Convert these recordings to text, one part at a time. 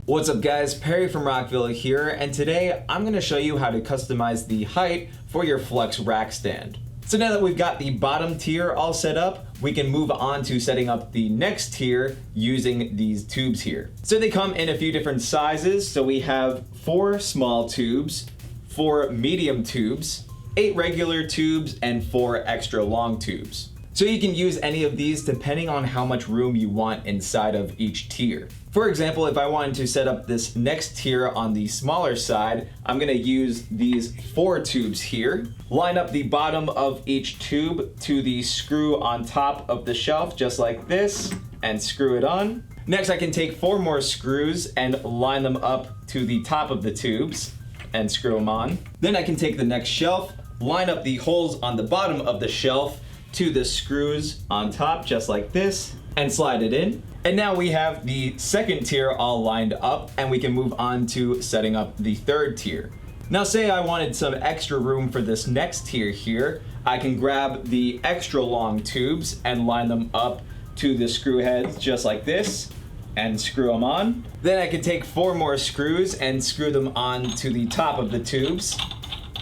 What's up guys, Perry from Rockville here, and today I'm going to show you how to customize the height for your Flex rack stand. So now that we've got the bottom tier all set up, we can move on to setting up the next tier using these tubes here. So they come in a few different sizes, so we have 4 small tubes, 4 medium tubes, 8 regular tubes, and 4 extra long tubes. So you can use any of these depending on how much room you want inside of each tier. For example, if I wanted to set up this next tier on the smaller side, I'm gonna use these 4 tubes here, line up the bottom of each tube to the screw on top of the shelf, just like this, and screw it on. Next, I can take 4 more screws and line them up to the top of the tubes and screw them on. Then I can take the next shelf, line up the holes on the bottom of the shelf to the screws on top, just like this, and slide it in. And now we have the second tier all lined up, and we can move on to setting up the third tier. Now say I wanted some extra room for this next tier here, I can grab the extra long tubes and line them up to the screw heads just like this, and screw them on. Then I can take 4 more screws and screw them on to the top of the tubes.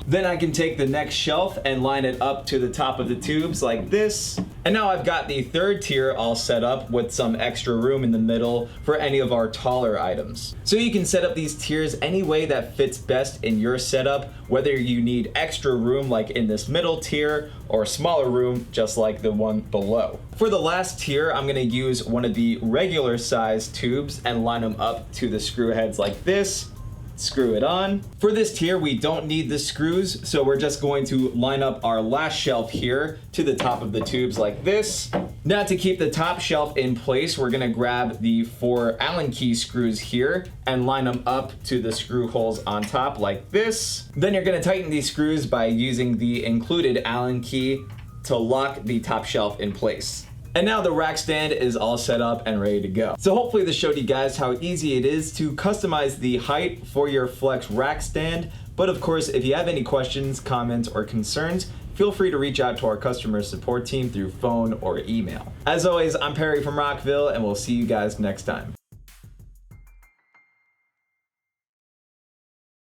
Then I can take the next shelf and line it up to the top of the tubes like this. And now I've got the third tier all set up with some extra room in the middle for any of our taller items. So you can set up these tiers any way that fits best in your setup, whether you need extra room like in this middle tier or smaller room just like the one below. For the last tier, I'm gonna use one of the regular size tubes and line them up to the screw heads like this. Screw it on. For this tier, we don't need the screws, so we're just going to line up our last shelf here to the top of the tubes like this. Now to keep the top shelf in place, we're gonna grab the 4 Allen key screws here and line them up to the screw holes on top like this. Then you're gonna tighten these screws by using the included Allen key to lock the top shelf in place. And now the rack stand is all set up and ready to go. So hopefully this showed you guys how easy it is to customize the height for your Flex rack stand. But of course, if you have any questions, comments, or concerns, feel free to reach out to our customer support team through phone or email. As always, I'm Perry from Rockville, and we'll see you guys next time.